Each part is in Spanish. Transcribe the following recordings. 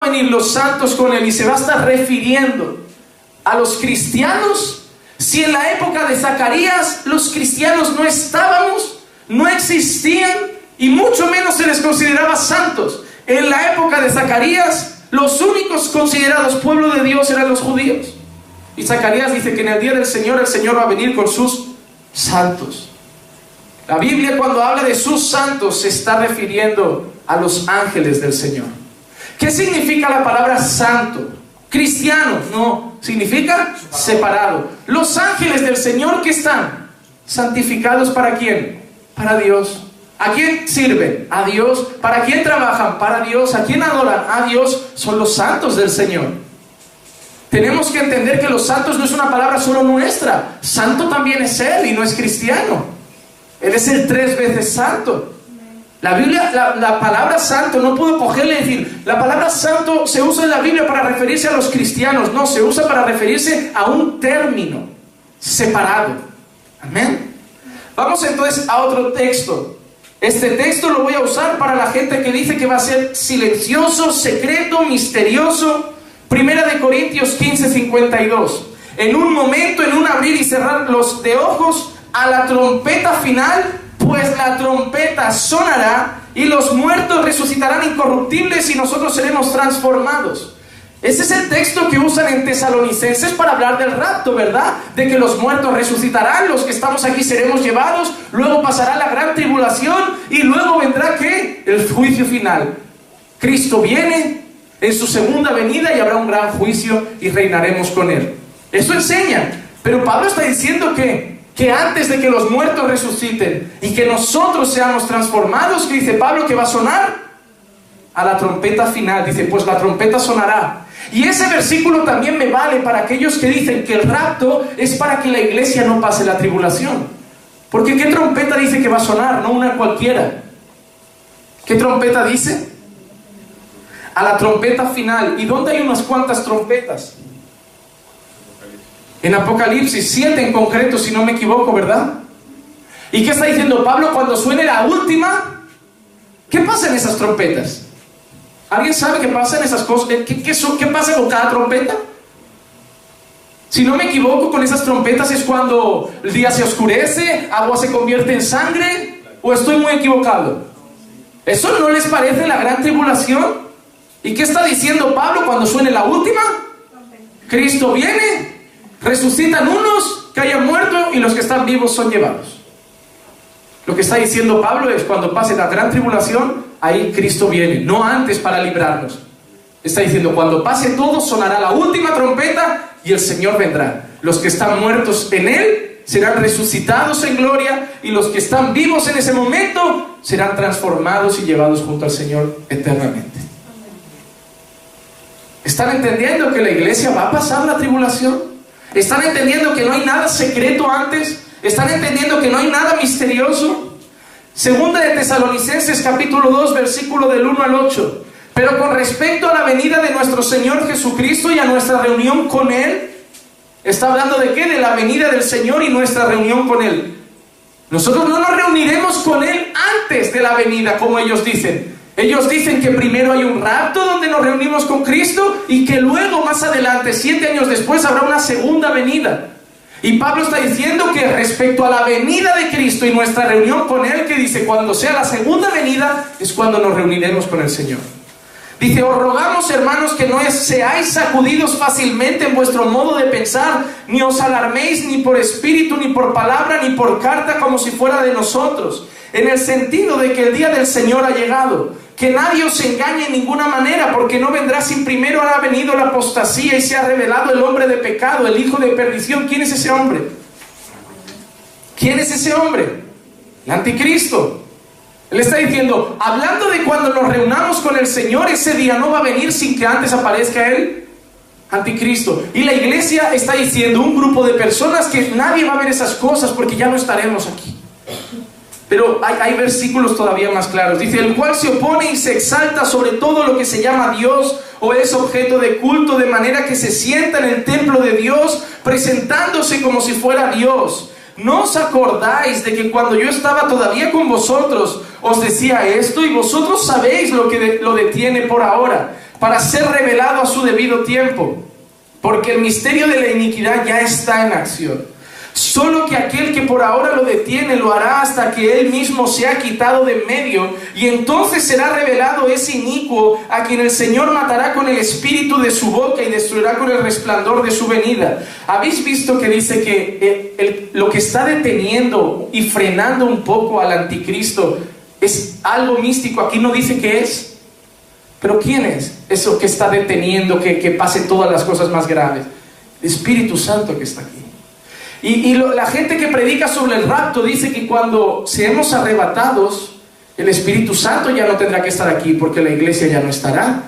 venir los santos con él y se va a estar refiriendo a los cristianos, si en la época de Zacarías los cristianos no estábamos, no existían y mucho menos se les consideraba santos? En la época de Zacarías los únicos considerados pueblo de Dios eran los judíos. Y Zacarías dice que en el día del Señor, el Señor va a venir con sus santos. La Biblia, cuando habla de sus santos, se está refiriendo a los ángeles del Señor. ¿Qué significa la palabra santo? Cristiano, no, significa separado. Los ángeles del Señor, ¿qué están? Santificados, ¿para quién? Para Dios. ¿A quién sirven? A Dios. ¿Para quién trabajan? Para Dios. ¿A quién adoran? A Dios. Son los santos del Señor. Tenemos que entender que los santos no es una palabra solo nuestra. Santo también es Él y no es cristiano. Él es el 3 veces santo. La Biblia, la palabra santo, no puedo cogerle y decir, la palabra santo se usa en la Biblia para referirse a los cristianos. No, se usa para referirse a un término separado. Amén. Vamos entonces a otro texto. Este texto lo voy a usar para la gente que dice que va a ser silencioso, secreto, misterioso. Primera de Corintios 15:52. En un momento, en un abrir y cerrar los de ojos, a la trompeta final, pues la trompeta sonará y los muertos resucitarán incorruptibles y nosotros seremos transformados. Ese es el texto que usan en Tesalonicenses para hablar del rapto, ¿verdad? De que los muertos resucitarán, los que estamos aquí seremos llevados, luego pasará la gran tribulación y luego vendrá, ¿qué? El juicio final. Cristo viene en su segunda venida y habrá un gran juicio y reinaremos con Él. Eso enseña. Pero Pablo está diciendo que antes de que los muertos resuciten y que nosotros seamos transformados, ¿qué dice Pablo que va a sonar? A la trompeta final. Dice, pues la trompeta sonará. Y ese versículo también me vale para aquellos que dicen que el rapto es para que la iglesia no pase la tribulación. Porque ¿qué trompeta dice que va a sonar? No una cualquiera. ¿Qué trompeta dice? A la trompeta final. ¿Y dónde hay unas cuantas trompetas? En Apocalipsis 7 en concreto, si no me equivoco, ¿verdad? ¿Y qué está diciendo Pablo cuando suene la última? ¿Qué pasa en esas trompetas? ¿Alguien sabe qué pasa en esas cosas? ¿Qué pasa con cada trompeta? Si no me equivoco, con esas trompetas es cuando el día se oscurece, agua se convierte en sangre, ¿o estoy muy equivocado? ¿Eso no les parece la gran tribulación? ¿Y qué está diciendo Pablo cuando suene la última? Cristo viene, resucitan unos que hayan muerto y los que están vivos son llevados. Lo que está diciendo Pablo es cuando pase la gran tribulación, ahí Cristo viene, no antes para librarnos. Está diciendo cuando pase todo sonará la última trompeta y el Señor vendrá. Los que están muertos en Él serán resucitados en gloria y los que están vivos en ese momento serán transformados y llevados junto al Señor eternamente. ¿Están entendiendo que la iglesia va a pasar la tribulación? ¿Están entendiendo que no hay nada secreto antes? ¿Están entendiendo que no hay nada misterioso? Segunda de Tesalonicenses capítulo 2 versículo del 1 al 8. Pero con respecto a la venida de nuestro Señor Jesucristo y a nuestra reunión con Él, ¿está hablando de qué? De la venida del Señor y nuestra reunión con Él. Nosotros no nos reuniremos con Él antes de la venida, como ellos dicen. Ellos dicen que primero hay un rapto donde nos reunimos con Cristo y que luego más adelante, 7 años después, habrá una segunda venida. Y Pablo está diciendo que respecto a la venida de Cristo y nuestra reunión con Él, que dice cuando sea la segunda venida es cuando nos reuniremos con el Señor. Dice, os rogamos, hermanos, que no seáis sacudidos fácilmente en vuestro modo de pensar, ni os alarméis ni por espíritu, ni por palabra, ni por carta, como si fuera de nosotros, en el sentido de que el día del Señor ha llegado. Que nadie os engañe en ninguna manera, porque no vendrá sin primero ha venido la apostasía y se ha revelado el hombre de pecado, el hijo de perdición. ¿Quién es ese hombre? ¿Quién es ese hombre? El anticristo. Él está diciendo, hablando de cuando nos reunamos con el Señor, ese día no va a venir sin que antes aparezca el anticristo. Y la iglesia está diciendo, un grupo de personas, que nadie va a ver esas cosas porque ya no estaremos aquí. Pero hay versículos todavía más claros. Dice, el cual se opone y se exalta sobre todo lo que se llama Dios o es objeto de culto, de manera que se sienta en el templo de Dios, presentándose como si fuera Dios. ¿No os acordáis de que cuando yo estaba todavía con vosotros, os decía esto? Y vosotros sabéis lo que lo detiene por ahora. para ser revelado a su debido tiempo, porque el misterio de la iniquidad ya está en acción. Solo que aquel que por ahora lo detiene lo hará hasta que él mismo sea quitado de en medio, y entonces será revelado ese inicuo, a quien el Señor matará con el espíritu de su boca y destruirá con el resplandor de su venida. ¿Habéis visto que dice que lo que está deteniendo y frenando un poco al anticristo es algo místico? Aquí no dice qué es. ¿Pero quién es eso que está deteniendo que pasen todas las cosas más graves? El Espíritu Santo que está aquí. La gente que predica sobre el rapto dice que cuando seamos arrebatados, el Espíritu Santo ya no tendrá que estar aquí, porque la iglesia ya no estará.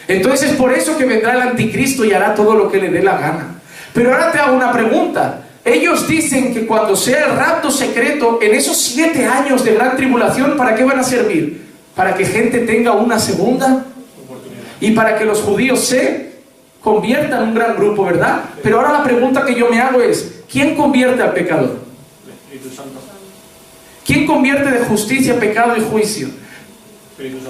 Entonces es por eso que vendrá el anticristo y hará todo lo que le dé la gana. Pero ahora te hago una pregunta. Ellos dicen que cuando sea el rapto secreto, en esos 7 años de gran tribulación, ¿para qué van a servir? Para que gente tenga una segunda oportunidad y para que los judíos se conviertan en un gran grupo, ¿verdad? Pero ahora la pregunta que yo me hago es, ¿quién convierte al pecador? El Espíritu Santo. ¿Quién convierte de justicia, pecado y juicio?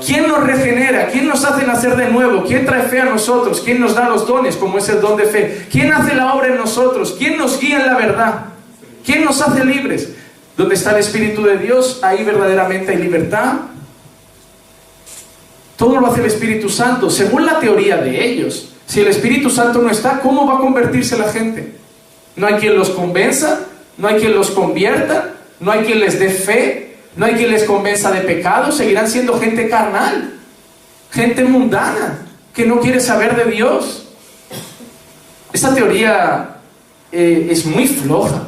¿Quién nos regenera? ¿Quién nos hace nacer de nuevo? ¿Quién trae fe a nosotros? ¿Quién nos da los dones, como es el don de fe? ¿Quién hace la obra en nosotros? ¿Quién nos guía en la verdad? ¿Quién nos hace libres? ¿Dónde está el Espíritu de Dios? Ahí verdaderamente hay libertad. Todo lo hace el Espíritu Santo, según la teoría de ellos. Si el Espíritu Santo no está, ¿cómo va a convertirse la gente? No hay quien los convenza, no hay quien los convierta, no hay quien les dé fe, no hay quien les convenza de pecado. Seguirán siendo gente carnal, gente mundana, que no quiere saber de Dios. Esta teoría es muy floja.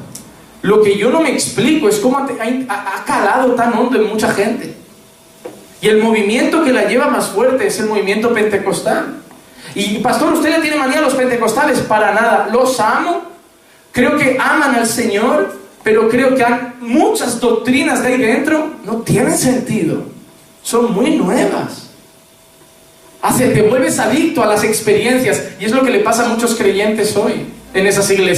Lo que yo no me explico es cómo ha calado tan hondo en mucha gente. Y el movimiento que la lleva más fuerte es el movimiento pentecostal. Y pastor, ¿usted le tiene manía a los pentecostales? Para nada, los amo. Creo que aman al Señor, pero creo que hay muchas doctrinas de ahí dentro no tienen sentido. Son muy nuevas. Te vuelves adicto a las experiencias, y es lo que le pasa a muchos creyentes hoy en esas iglesias.